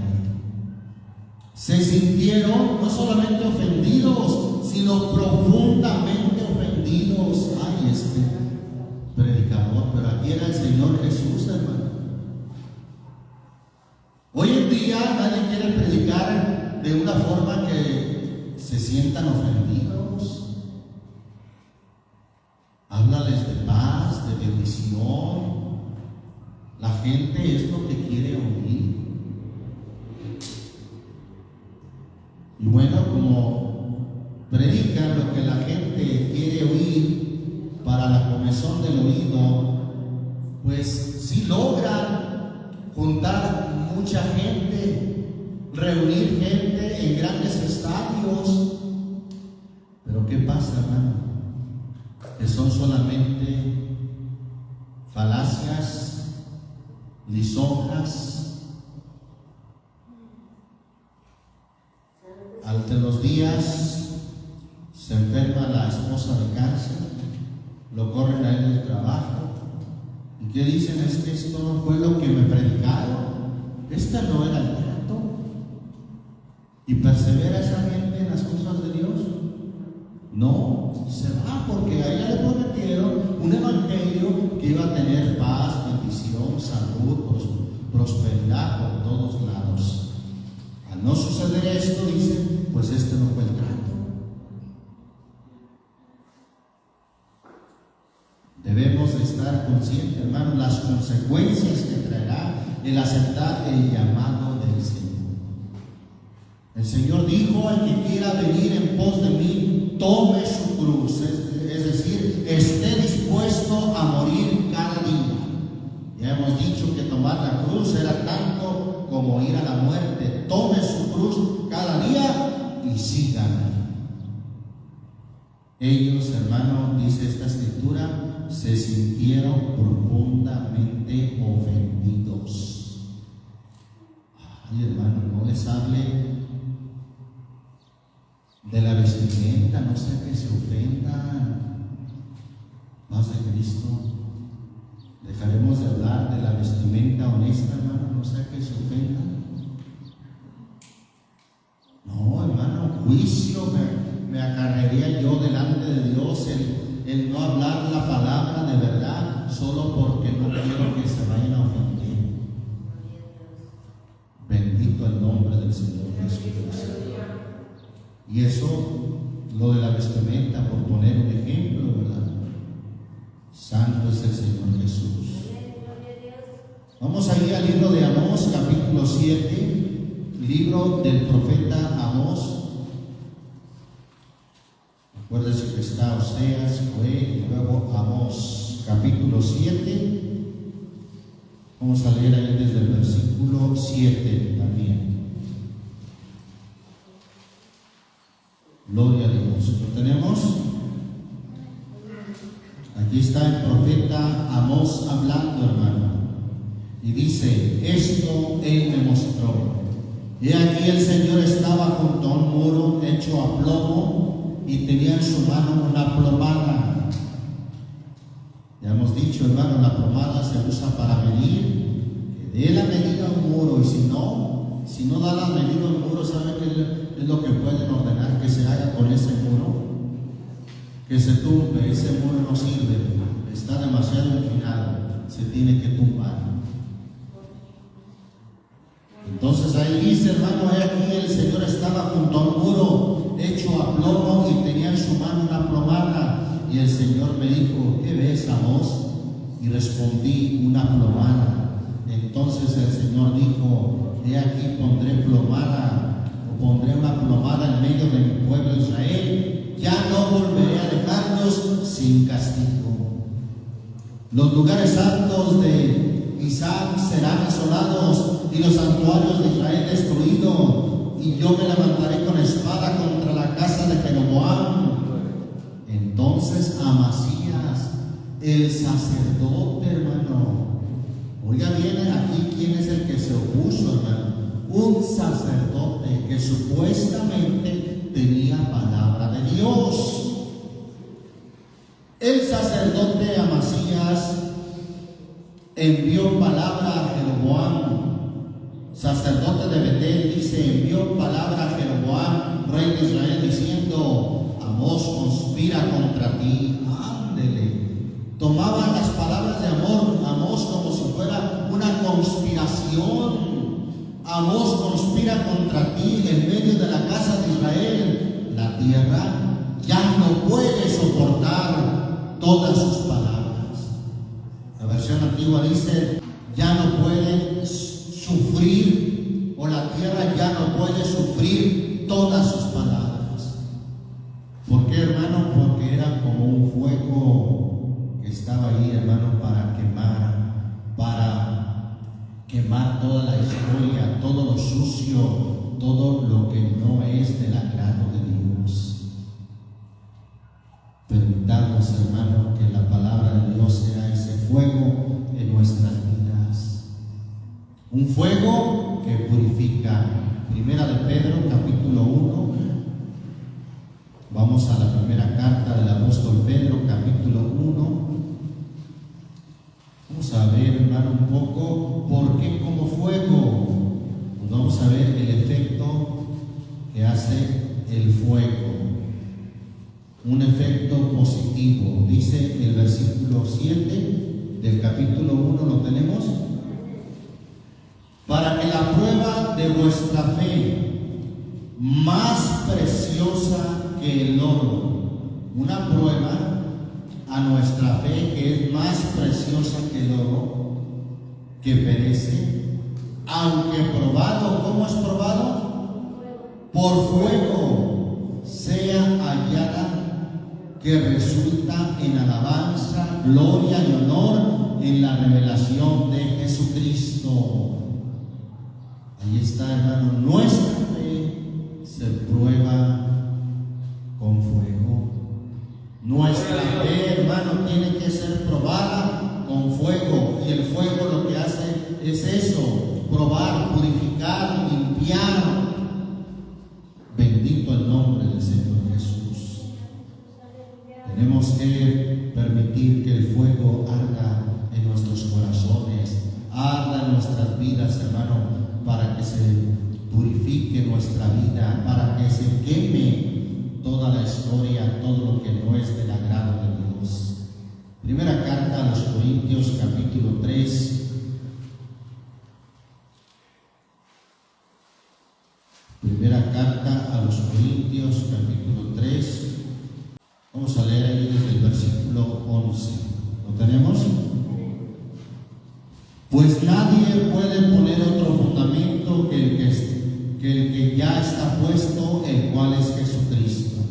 Speaker 1: Se sintieron no solamente ofendidos, sino profundamente ofendidos. Ay, este predicador, pero aquí era el Señor Jesús, hermano. Hoy en día nadie quiere predicar de una forma que se sientan ofendidos. Háblales de paz, de bendición. La gente es lo que quiere oír. Y bueno, como predican lo que la gente quiere oír para la comezón del oído, pues sí logran juntar mucha gente, reunir gente en grandes estadios. Pero ¿qué pasa, hermano? Que son solamente falacias, lisonjas. Ante los días se enferma la esposa de cáncer, lo corren a él del trabajo. ¿Y qué dicen? Es que esto no fue lo que me predicaron, esta no era el trato. ¿Y persevera esa gente en las cosas de Dios? No, se va, porque a ella le prometieron un evangelio que iba a tener paz, bendición, salud, prosperidad por todos lados. Al no suceder esto, dicen, pues este no fue el trato. Debemos de estar conscientes, hermanos, las consecuencias que traerá el aceptar el llamado del Señor. El Señor dijo: al que quiera venir en pos de mí, tome su cruz, es decir, esté dispuesto a morir cada día. Ya hemos dicho que tomar la cruz era tanto como ir a la muerte. Tome su cruz cada día y síganme. Ellos, hermanos, dice esta escritura, se sintieron profundamente ofendidos. Ay, hermano, no les hable de la vestimenta, no sea que se ofendan. Paz de Cristo. Dejaremos de hablar de la vestimenta honesta, hermano, no sea que se ofenda. No, hermano, juicio me acarrearía yo delante de Dios el no hablar la palabra de verdad solo porque no quiero que se vayan a ofender. Bendito el nombre del Señor Jesucristo. Y eso, lo de la vestimenta, por poner un ejemplo, ¿verdad? Santo es el Señor Jesús. Vamos a ir al libro de Amós, capítulo 7, libro del profeta Amós. Acuérdense que está Oseas, Joel y luego Amós, capítulo 7. Vamos a leer ahí desde el versículo 7 también. Gloria a Dios. ¿Lo tenemos? Aquí está el profeta Amós hablando, hermano. Y dice: esto él me mostró. He aquí el Señor estaba junto a un muro hecho a plomo y tenía en su mano una plomada. Ya hemos dicho, hermano, la plomada se usa para medir. Que dé la medida a un muro, y si no da la medida a un muro, ¿sabe qué es lo que pueden ordenar que se haga con ese muro? Que se tumbe. Ese muro no sirve, está demasiado inclinado, se tiene que tumbar. Entonces ahí dice, hermano, aquí el Señor estaba junto a un muro hecho a plomo y tenía en su mano una plomada. Y el Señor me dijo: ¿qué ves, Amós? Y respondí: una plomada. Entonces el Señor dijo: he aquí pondré una plomada en medio de mi pueblo Israel. Ya no volveré a dejarlos sin castigo. Los lugares altos de Isaac serán asolados y los santuarios de Israel destruidos, y yo me levantaré con espada contra la casa de Jeroboam. Entonces Amasías, el sacerdote, hermano, oiga bien aquí quién es el que se opuso, hermano. Un sacerdote que supuestamente tenía palabra de Dios. El sacerdote Amasías envió palabra a Jeroboam, sacerdote de Betel, dice, envió palabra a Jeroboam, rey de Israel, diciendo: Amós conspira contra ti. Ándele. Tomaban las palabras de Amós como si fuera una conspiración. Amós conspira contra ti en medio de la casa de Israel. La tierra ya no puede soportar todas sus palabras. La versión antigua dice: ya no puede sufrir, o la tierra ya no puede sufrir todas sus palabras. ¿Por qué, hermano? Porque era como un fuego que estaba ahí, hermano, para quemar toda la historia, todo lo sucio, todo lo que no es del agrado de Dios. Permitamos, hermano, que la palabra de Dios sea ese fuego en nuestras vidas. Un fuego que purifica. Primera de Pedro, capítulo 1. Vamos a la primera carta del apóstol Pedro, capítulo 1. Vamos a ver, hermano, un poco por qué como fuego. Pues vamos a ver el efecto que hace el fuego. Un efecto positivo. Dice el versículo 7 del capítulo 1, ¿lo tenemos? Para que la prueba de vuestra fe, más preciosa que el oro, una prueba a nuestra fe que es más preciosa que el oro, que perece, aunque probado, ¿cómo es probado? Por fuego, sea hallada, que resulta en alabanza, gloria y honor en la revelación de Jesucristo. Ahí está, hermano, nuestra fe se prueba con fuego. Nuestra fe, hermano, tiene que ser probada con fuego, y el fuego lo que hace es eso: probar, purificar, limpiar. Bendito el nombre del Señor Jesús. Tenemos que permitir que purifique nuestra vida, para que se queme toda la historia, todo lo que no es del agrado de Dios. Primera carta a los Corintios, capítulo 3. Primera carta a los Corintios, capítulo 3. Vamos a leer ahí desde el versículo 11. ¿Lo tenemos? Pues nadie puede poner otro fundamento que el que ya está puesto, el cual es Jesucristo.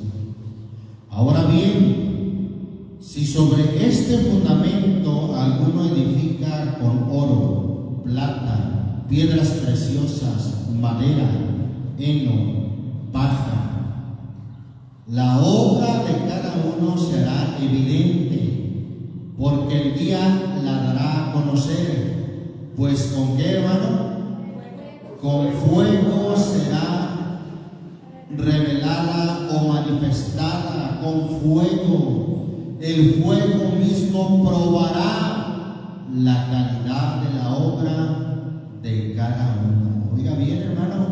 Speaker 1: Ahora bien, si sobre este fundamento alguno edifica con oro, plata, piedras preciosas, madera, heno, paja, la obra de cada uno será evidente, porque el día la dará a conocer. Pues ¿con qué, hermano? Con fuego será revelada o manifestada, con fuego. El fuego mismo probará la calidad de la obra de cada uno. Oiga bien, hermano,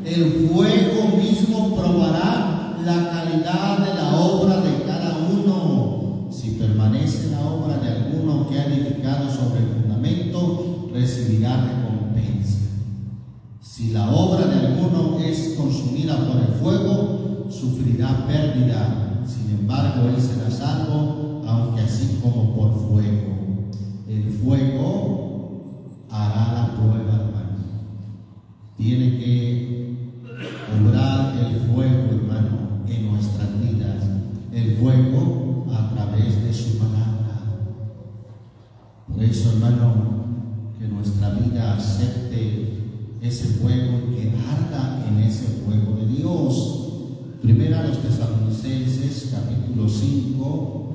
Speaker 1: el fuego mismo probará la calidad de la obra de cada uno. Si permanece la obra de alguno que ha edificado sobre el fundamento, recibirá recompensa. Si la obra de alguno es consumida por el fuego, sufrirá pérdida. Sin embargo, él será salvo, aunque así como por fuego. El fuego hará la prueba, hermano. Tiene que obrar el fuego, hermano, en nuestras vidas. El fuego a través de su palabra. Por eso, hermano, que nuestra vida acepte ese fuego y que arda en ese fuego de Dios. Primera a los Tesalonicenses, capítulo 5.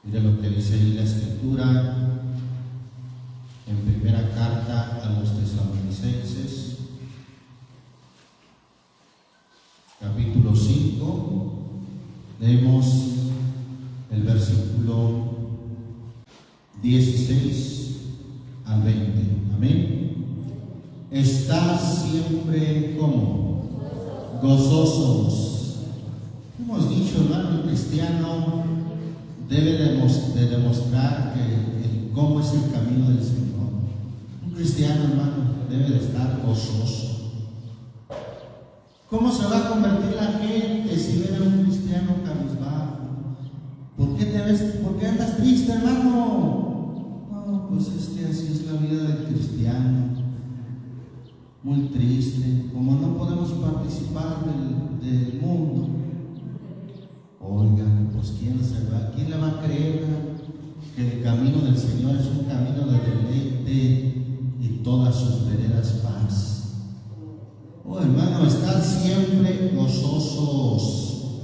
Speaker 1: Mire lo que dice ahí la Escritura en primera carta a los Tesalonicenses, capítulo 5. Leemos el versículo 16 al 20. Amén. Estad siempre como gozosos. Hemos dicho, hermano, el cristiano debe de demostrar cómo es el camino del Señor. Un cristiano, hermano, debe de estar gozoso. ¿Cómo se va a convertir la gente si ven a un cristiano cabizbajo? ¿Por qué andas triste, hermano? No, pues es que así es la vida del cristiano. Muy triste, como no podemos participar del mundo. Oigan, pues ¿quién le va a creer que el camino del Señor es un camino de deleite y todas sus veredas paz? Oh, hermano, estad siempre gozosos,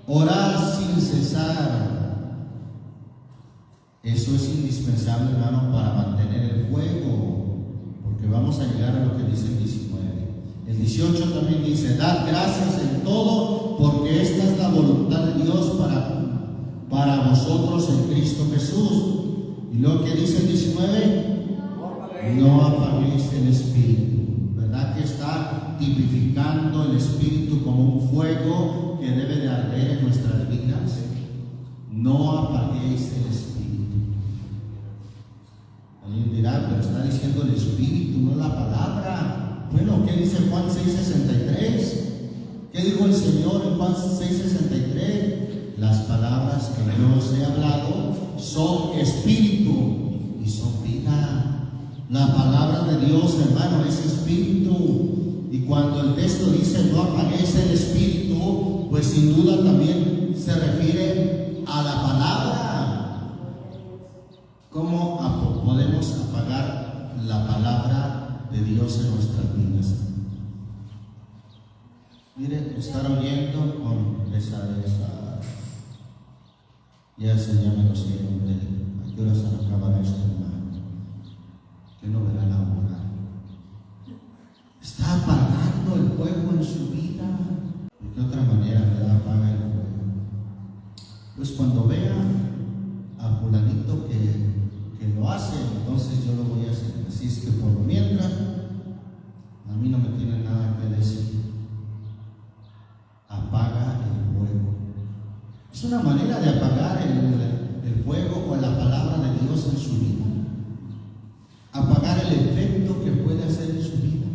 Speaker 1: orad sin cesar. Eso es indispensable, hermano, para mantener el fuego, porque vamos a llegar a lo que dice el 19. El 18 también dice: dad gracias en todo, porque esta es la voluntad de Dios para vosotros en Cristo Jesús. Y lo que dice el 19: no apaguéis el espíritu. ¿Verdad que está tipificando el espíritu como un fuego que debe de arder en nuestras vidas? No apaguéis el espíritu. Alguien dirá: pero está diciendo el espíritu, no la palabra. Bueno, ¿qué dice Juan 6:63? ¿Qué dijo el Señor en Juan 6:63? Las palabras que yo os he hablado son espíritu y son vida. La palabra de Dios, hermano, es espíritu. Y cuando el texto dice no apaguéis el espíritu, pues sin duda también se refiere a la palabra. ¿Cómo podemos apagar la palabra de Dios en nuestras vidas? Mire, estar oyendo con esa ya se llama los cielos. ¿A qué hora se acabará esto, hermano? Que no verá la hora. Está apagando el fuego en su vida. ¿De qué otra manera le apaga el fuego? Pues cuando vea a fulanito que lo hace, entonces yo lo voy a hacer. Así es que por mientras Es una manera de apagar el fuego con la palabra de Dios en su vida. Apagar el efecto que puede hacer en su vida.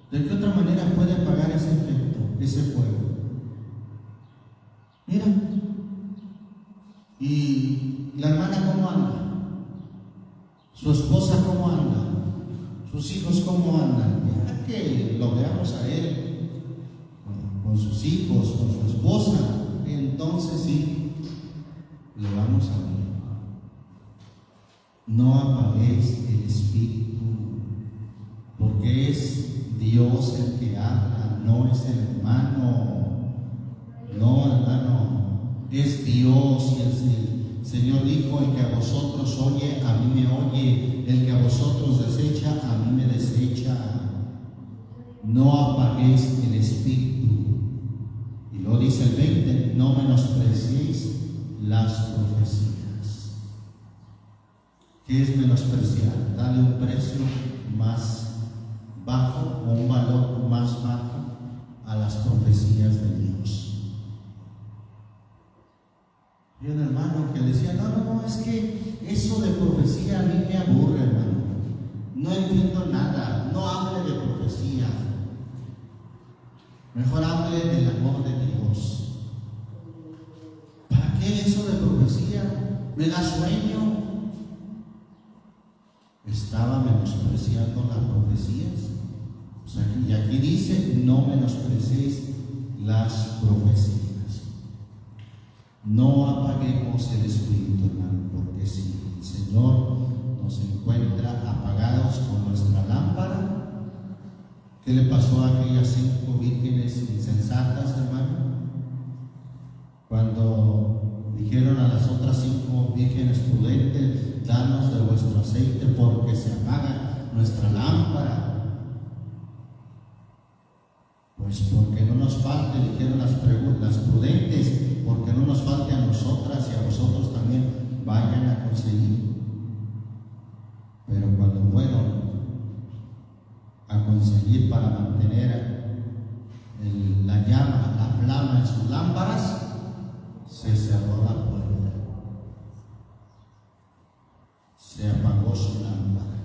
Speaker 1: ¿De qué otra manera puede apagar ese efecto, ese fuego? Mira, y la hermana cómo anda, su esposa cómo anda, sus hijos cómo andan. Ya que lo veamos a él con sus hijos, con su esposa, entonces sí le vamos a ver. No apaguéis el espíritu, porque es Dios el que habla, no es el hermano. No, hermano, es Dios. Y el Señor dijo: el que a vosotros oye, a mí me oye; el que a vosotros desecha, a mí me desecha. No apaguéis el espíritu. Y lo dice el 20: no menospreciéis las profecías. ¿Qué es menospreciar? Darle un precio más bajo o un valor más bajo a las profecías de Dios. Y un hermano que decía: no, es que eso de profecía a mí me aburre, hermano. No entiendo nada, no hable de profecía. Mejor hable del amor de Dios. ¿Para qué eso de profecía? ¿Me da sueño? Estaba menospreciando las profecías. O sea, y aquí dice: no menosprecéis las profecías. No apaguemos el espíritu, hermano, porque si el Señor nos encuentra apagados con nuestra lámpara, ¿qué le pasó a aquellas 5 vírgenes insensatas, hermano? Cuando dijeron a las otras 5 vírgenes prudentes: danos de vuestro aceite porque se apaga nuestra lámpara. Pues porque no nos falte, dijeron las prudentes, porque no nos falte a nosotras y a vosotros también vayan a conseguir. Pero cuando fueron a conseguir para mantener la llama, la flama en sus lámparas, se cerró la puerta, se apagó su lámpara.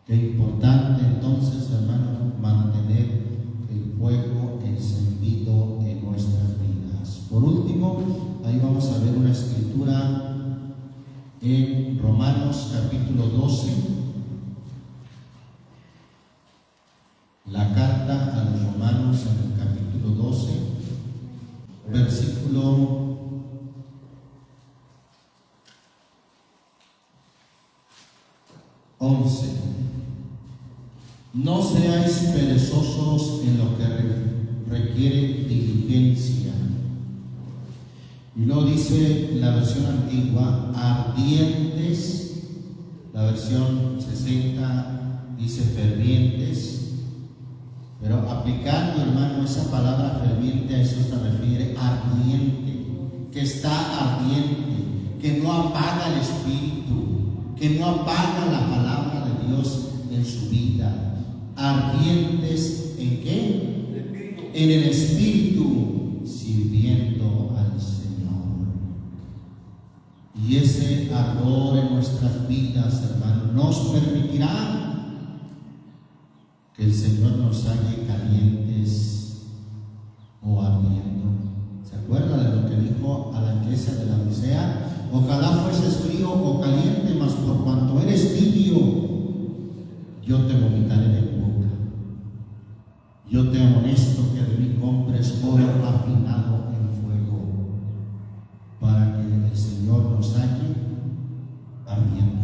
Speaker 1: Qué importante entonces, hermano, mantener el fuego encendido en nuestras vidas. Por último, ahí vamos a ver una escritura en Romanos capítulo 12, la carta a los Romanos en el capítulo 12, versículo 11. No seáis perezosos en lo que requiere diligencia. Y luego dice la versión antigua: ardientes. La versión 60 dice fervientes. Pero aplicando, hermano, esa palabra ferviente, a eso se refiere: ardiente, que está ardiente, que no apaga el espíritu, que no apaga la palabra de Dios en su vida. Ardientes ¿en qué? En el espíritu, sirviendo al Señor. Y ese ardor en nuestras vidas, hermano, nos permitirá que el Señor nos halle calientes o ardiendo. ¿Se acuerda de lo que dijo a la iglesia de la Odisea? Ojalá fueses frío o caliente, mas por cuanto eres tibio, yo te vomitaré de mi boca. Yo te amonesto que de mí compres oro afinado en fuego, para que el Señor nos halle ardiendo,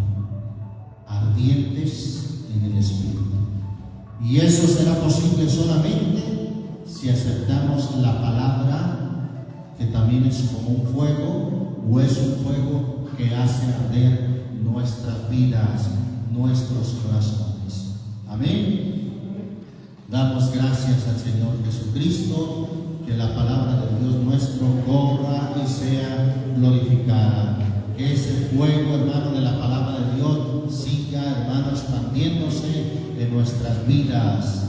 Speaker 1: ardientes en el Espíritu. Y eso será posible solamente si aceptamos la palabra, que también es como un fuego, o es un fuego que hace arder nuestras vidas, nuestros corazones. Amén. Damos gracias al Señor Jesucristo, que la palabra de Dios nuestro corra y sea glorificada. Que ese fuego, hermano, de la palabra de Dios siga, hermano, expandiéndose en nuestras vidas.